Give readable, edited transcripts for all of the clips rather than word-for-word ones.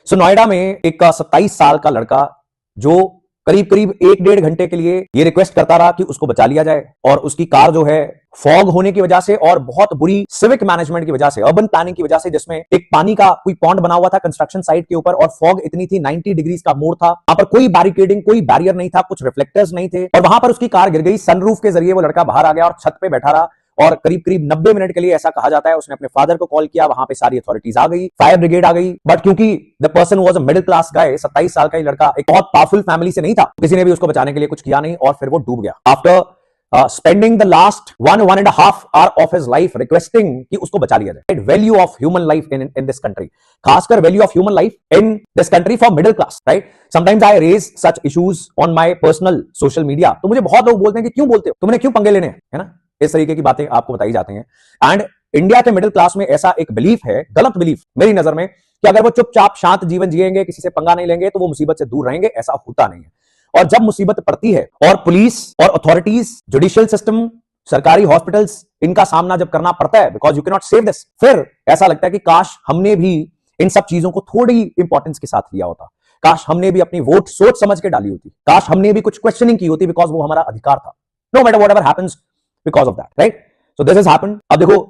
सो नोएडा में एक 27 साल का लड़का जो करीब करीब 1-1.5 घंटे के लिए ये रिक्वेस्ट करता रहा कि उसको बचा लिया जाए, और उसकी कार जो है फॉग होने की वजह से और बहुत बुरी सिविक मैनेजमेंट की वजह से, अर्बन प्लानिंग की वजह से, जिसमें एक पानी का कोई पॉन्ड बना हुआ था कंस्ट्रक्शन साइट के ऊपर और फॉग इतनी थी, 90 डिग्रीज का मोड़ था, वहां पर कोई बैरिकेडिंग, कोई बैरियर नहीं था, कुछ रिफ्लेक्टर्स नहीं थे, और वहां पर उसकी कार गिर गई। सनरूफ के जरिए वो लड़का बाहर आ गया और छत पे बैठा रहा, और करीब करीब 90 मिनट के लिए, ऐसा कहा जाता है, उसने अपने फादर को कॉल किया, वहां पे सारी अथॉरिटीज आ गई, फायर ब्रिगेड आ गई, बट क्योंकि the person was a middle class guy, 27 साल का ही लड़का एक बहुत पावरफुल फैमिली से नहीं था, किसी ने भी उसको बचाने के लिए कुछ किया नहीं, और फिर वो डूब गया। After spending the last 1.5 hour of his life requesting कि उसको बचा लिया जाए। Value of human life in this country, खासकर value of human life in this country for middle class, right? Sometimes I raise such issues on my personal social media, तो मुझे बहुत लोग बोलते हैं कि क्यों बोलते हो, तुमने क्यों पंगे लेने हैं, है ना? इस तरीके की बातें आपको बताई जाती हैं। एंड इंडिया के मिडिल क्लास में ऐसा एक बिलीफ है, गलत बिलीफ मेरी नजर में, कि अगर वो चुपचाप शांत जीवन जिएंगे, किसी से पंगा नहीं लेंगे, तो वो मुसीबत से दूर रहेंगे। ऐसा होता नहीं है। और जब मुसीबत पड़ती है और पुलिस और अथॉरिटीज, जुडिशियल सिस्टम, सरकारी हॉस्पिटल्स, इनका सामना जब करना पड़ता है, because you can not save this, फिर ऐसा लगता है कि काश हमने भी इन सब चीजों को थोड़ी इंपॉर्टेंस के साथ लिया होता, काश हमने भी अपनी वोट सोच समझ के डाली होती, काश हमने भी कुछ क्वेश्चनिंग की होती, बिकॉज वो हमारा अधिकार था। No matter whatever happens because of that, right? So this has happened. अब देखो,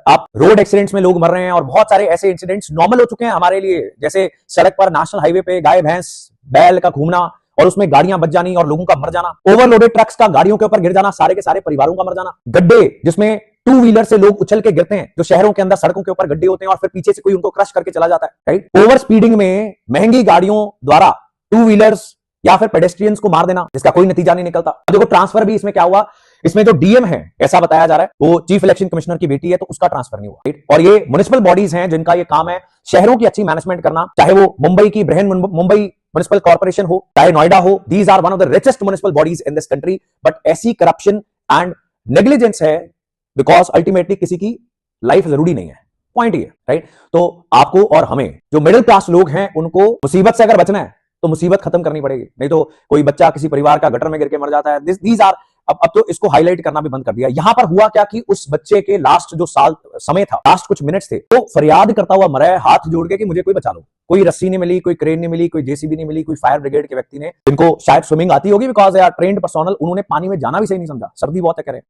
आप रोड एक्सीडेंट्स में लोग मर रहे हैं, और बहुत सारे ऐसे इंसिडेंट्स नॉर्मल हो चुके हैं हमारे लिए, जैसे सड़क पर नेशनल हाईवे पे गाय भैंस बैल का घूमना, और उसमें गाड़ियां बच जानी और लोगों का मर जाना, ओवरलोडेड ट्रक्स का गाड़ियों के ऊपर गिर जाना, सारे के सारे परिवारों का मर जाना, गड्ढे जिसमें 2 व्हीलर से लोग उछल के गिरते हैं, जो शहरों के अंदर सड़कों के ऊपर गड्ढे होते हैं, और फिर पीछे से कोई उनको क्रश करके चला जाता है, राइट? ओवर स्पीडिंग में महंगी गाड़ियों द्वारा 2 व्हीलर्स या फिर पेडेस्ट्रियंस को मार देना, जिसका कोई नतीजा नहीं निकलता। देखो, ट्रांसफर भी इसमें क्या हुआ, इसमें जो डीएम है, ऐसा बताया जा रहा है, वो चीफ इलेक्शन कमिश्नर की बेटी है, तो उसका ट्रांसफर नहीं हुआ, राइट? और ये म्युनिसिपल बॉडीज हैं जिनका ये काम है शहरों की अच्छी मैनेजमेंट करना, चाहे वो मुंबई की बृहन मुंबई म्युनिसिपल कॉर्पोरेशन हो, चाहे नोएडा हो, these are one of the richest municipal bodies in this country, but ऐसी करप्शन एंड नेग्लिजेंस है, बिकॉज अल्टीमेटली किसी की लाइफ जरूरी नहीं है, पॉइंट ये, राइट? तो आपको और हमें, जो मिडिल क्लास लोग हैं, उनको मुसीबत से अगर बचना है तो मुसीबत खत्म करनी पड़ेगी, नहीं तो कोई बच्चा किसी परिवार का गटर में गिर के मर जाता है। दीज आर, अब तो इसको हाईलाइट करना भी बंद कर दिया। यहां पर हुआ क्या कि उस बच्चे के लास्ट जो साल समय था, लास्ट कुछ मिनट्स थे, तो फरियाद करता हुआ मरा है, हाथ जोड़ के कि मुझे कोई बचा लो। कोई रस्सी नहीं मिली, कोई क्रेन नहीं मिली, कोई जेसीबी नहीं मिली, कोई फायर ब्रिगेड के व्यक्ति ने, जिनको शायद स्विमिंग आती होगी because they are trained personal, उन्होंने पानी में जाना भी सही नहीं समझा, सर्दी बहुत है कह रहे हैं।